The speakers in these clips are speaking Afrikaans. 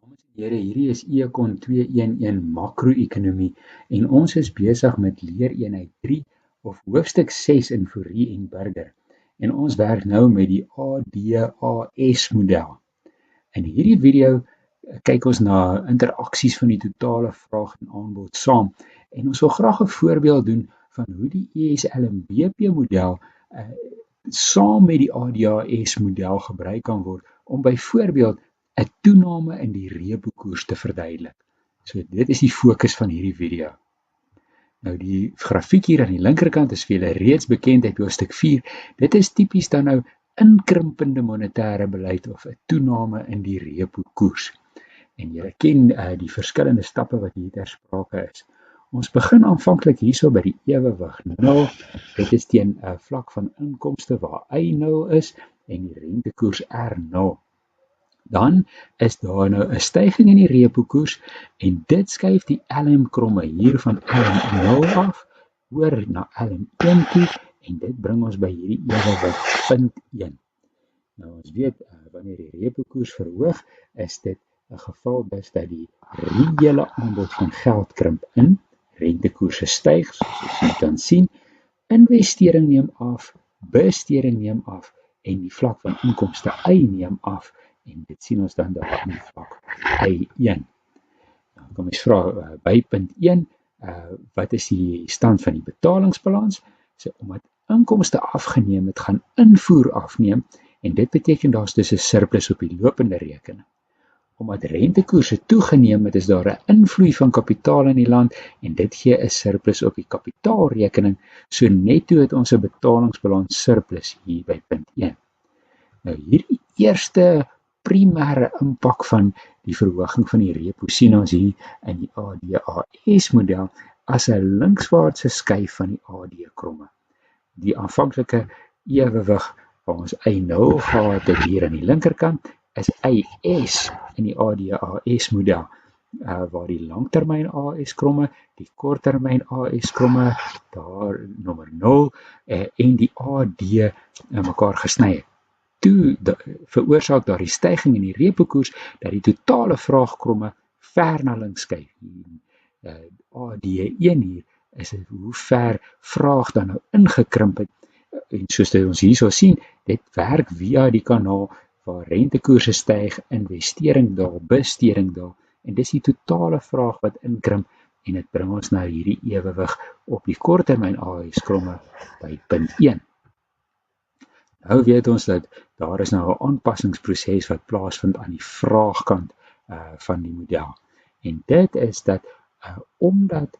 Dames en here, hierdie is Econ 211 makro-ekonomie en ons is besig met leereenheid 3 of hoofstuk 6 in Fourie en Burger. En ons werk nou met die ADAS model. In hierdie video kyk ons na interaksies van die totale vraag en aanbod saam. En ons wil graag 'n voorbeeld doen van hoe die ESLM-BP model saam met die ADAS model gebruik kan word om byvoorbeeld 'n toename in die reepokoers te verduidelik. So dit is die fokus van hierdie video. Nou die grafiek hier aan die linkerkant is vir julle reeds bekend uit hoofstuk 4. Dit is tipies dan nou inkrimpende monetêre beleid of 'n toename in die reepokoers. En julle ken die verskillende stappe wat hier ter sprake is. Ons begin aanvanklik hierso by die ewewig 0. Dit is teen 'n vlak van inkomste waar Y 0 is en die rentekoers R0. Dan is daar nou 'n styging in die reepokoers en dit skuif die LM-kromme hier van LM0 af oor na LM1 toe en dit bring ons by hierdie ewewig punt 1. Nou ons weet wanneer die reepokoers verhoog, is dit 'n geval dus dat die reële aanbod van geld krimp in, rentekoerse styg soos ons kan sien, investering neem af, besteding neem af en die vlak van inkomste Y neem af. En dit sien ons dan daar in die vlak Y1. Nou kom ons vra by punt 1, wat is die stand van die betalingsbalans? So omdat inkomste afgeneem het, gaan invoer afneem en dit beteken daar's dus 'n surplus op die lopende rekening. Omdat rentekoerse toegeneem het, is daar 'n invloei van kapitaal in die land en dit gee 'n surplus op die kapitaalrekening. So netto het ons 'n betalingsbalans surplus hier by punt 1. Nou hierdie eerste primêre impak van die verhoging van die repo sien ons hier in die ADAS model as 'n linkswaartse skuif van die AD-kromme. Die aanvanklike ewewig waar ons Y0 gehad het hier aan die linkerkant is YS in die ADAS model waar die langtermyn AS-kromme, die korttermyn AS-kromme daar nommer 0 en die AD mekaar gesny het. Toe veroorsaak daar die styging in die reepokoers dat die totale vraagkromme ver na links skuif. AD1 hier is hoe ver vraag dan nou ingekrimp het en soos dit ons hierso sien, dit werk via die kanaal waar rentekoerse styg, investering daal, besteding daal en dis die totale vraag wat inkrimp en dit bring ons na hierdie ewewig op die korttermyn AS-kromme by punt 1. Nou weet ons dat daar is nou 'n aanpassingsproses wat plaasvind aan die vraagkant van die model. En dit is dat omdat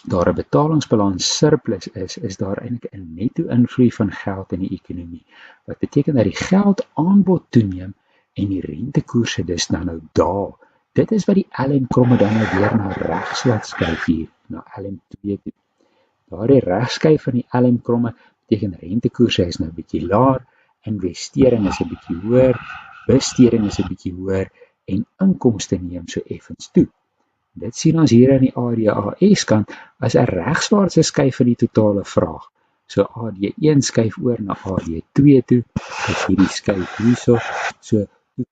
daar 'n betalingsbalans surplus is daar eintlik 'n netto-invloei van geld in die ekonomie. Wat beteken dat die geldaanbod toeneem en die rentekoerse dus nou daal. Dit is wat die LM-kromme dan nou weer na regs laat skuif hier, na LM2 toe. Daardie regskuif van die LM-kromme beteken rentekoerse is nou 'n bietjie laer, investering is 'n bietjie hoër, besteding is 'n bietjie hoër en inkomste neem so effens toe. Dit sien ons hier aan die ADAS kant as 'n regswaartse skuif van die totale vraag. So AD1 skuif oor na AD2 toe, dis hierdie skuif hierso. So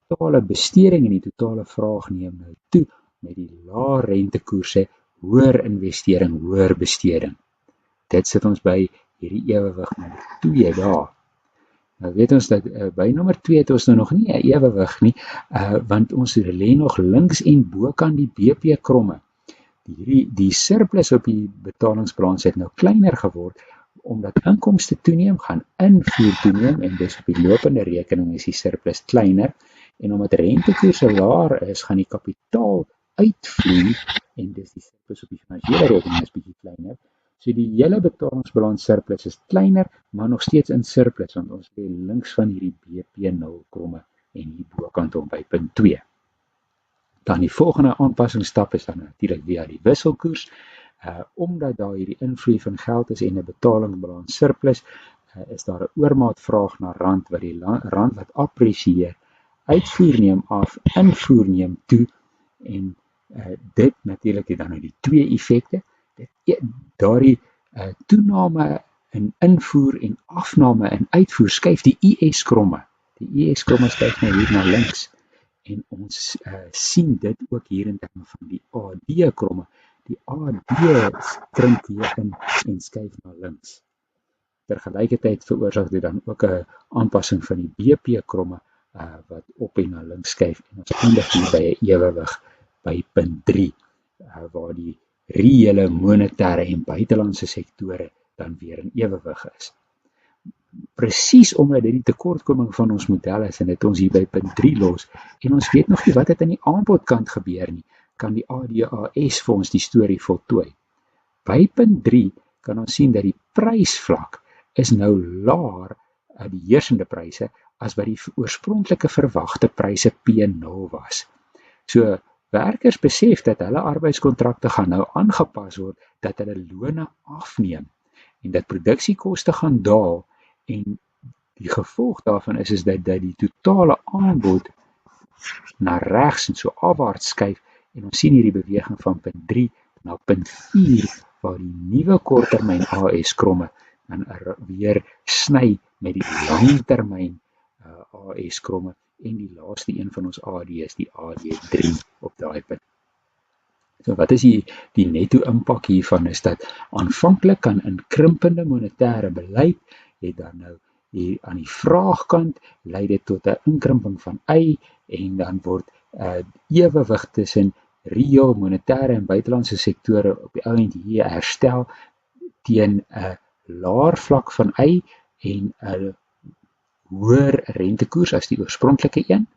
totale besteding en die totale vraag neem nou toe met die lae rentekoerse, hoër investering, hoër besteding. Dit sit ons by hierdie ewewig nommer 2 daar. Nou weet ons dat by nommer 2 het ons nou nog nie 'n ewewig nie, want ons lê nog links en bokant die BP-kromme. Die surplus op die betalingsbalans het nou kleiner geword, omdat inkomste toeneem, gaan invoer toeneem en dus op die lopende rekening is die surplus kleiner. En omdat rentekoerse laer is, gaan die kapitaal uitvloei en dis die surplus op die finansiële rekening is bietjie kleiner. So die hele betalingsbalans surplus is kleiner, maar nog steeds in surplus, want ons lê links van hierdie BP0-kromme en hier bokant om by punt 2. Dan die volgende aanpassingsstap is dan natuurlik via die wisselkoers. Omdat daar hierdie invloei van geld is en 'n betalingsbalans surplus, is daar 'n oormaat vraag na rand wat die rand wat appresieer. Uitvoer neem af, invoer neem toe en dit natuurlik het dan nou die twee effekte. Daardie toename in invoer en afname in uitvoer skuif die IS-kromme. Die IS-kromme skuif nou hier na links en ons sien dit ook hier in terme van die AD-kromme. Die AD krimp weer in en skuif na links. Tergelykertyd veroorsaak dit dan ook 'n aanpassing van die BP-kromme wat op en na links skuif en ons eindig hier by 'n ewewig by punt 3 waar die reële monetêre en buitelandse sektore dan weer in ewewig is. Presies omdat dit die tekortkoming van ons model is en dit ons hier by punt 3 los en ons weet nog nie wat het aan die aanbodkant gebeur nie, kan die ADAS vir ons die storie voltooi. By punt 3 kan ons sien dat die prysvlak is nou laer, die heersende pryse, as wat die oorspronklike verwagte pryse P0 was. So, werkers besef dat hulle arbeidskontrakte gaan nou aangepas word, dat hulle lone afneem en dat produksiekoste gaan daal en die gevolg daarvan is dat die totale aanbod na regs en so afwaarts skuif en ons sien hierdie beweging van punt 3 na punt 4 waar die nuwe korttermyn AS-kromme dan weer sny met die langtermyn AS-kromme en die laaste een van ons AD's, die AD3 op daai punt. So wat is die netto impak hiervan is dat aanvanklik kan inkrimpende monetêre beleid het dan nou hier aan die vraagkant lei dit tot 'n inkrimping van Y en dan word ewewig tussen reëel monetêre en buitelandse sektore op die ou end hier herstel teen 'n laer vlak van Y en 'n hoër rentekoers as die oorspronklike een.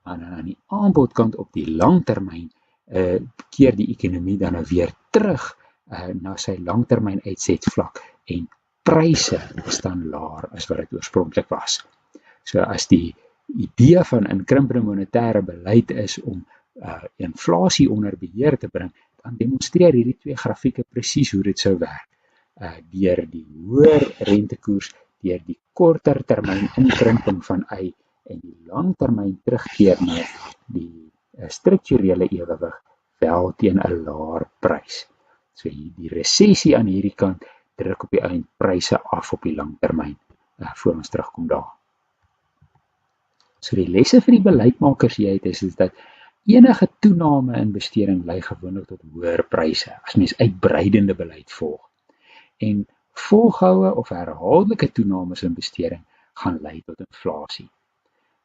En aan die aanbodkant op die langtermyn keer die ekonomie dan nou weer terug na sy langtermyn uitsetvlak en pryse is dan laer as wat dit oorspronklik was. So as die idee van inkrimpende monetêre beleid is om inflasie onder beheer te bring, dan demonstreer hierdie twee grafieke presies hoe dit sou werk. Deur die hoër rentekoers, deur die korter termyn inkrimping van Y en die langtermyn terugkeer na die strukturele ewewig wel teen 'n laer prys. So die resessie aan hierdie kant druk op die eind pryse af op die langtermyn voor ons terugkom daar. So die lesse vir die beleidsmakers hieruit is dat enige toename in besteding lei gewoonlik tot hoër pryse as mens uitbreidende beleid volg. En volgehoue of herhaaldelike toenames in besteding gaan lei tot inflasie.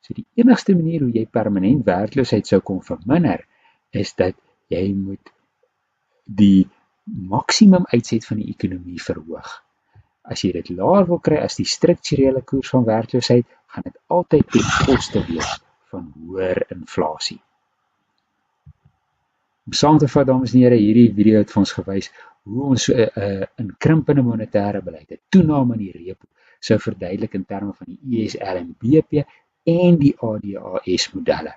So die enigste manier hoe jy permanent werkloosheid sou kon verminder, is dat jy moet die maksimum uitset van die ekonomie verhoog. As jy dit laer wil kry as die strukturele koers van werkloosheid, gaan dit altyd ten koste wees van hoër inflasie. Om saam te vat, dames en here, hierdie video het vir ons gewys hoe ons 'n inkrimpende monetêre beleid, 'n toename in die repo, sou verduidelik in terme van die ESR en BP en die ADAS modelle.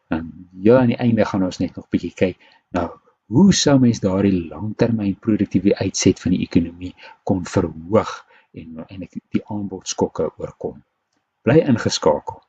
Dan ja, aan die einde gaan ons net nog bietjie kyk na hoe sou mens daardie langtermyn produktiewe uitset van die ekonomie kon verhoog en die aanbodskokke oorkom. Bly ingeskakel.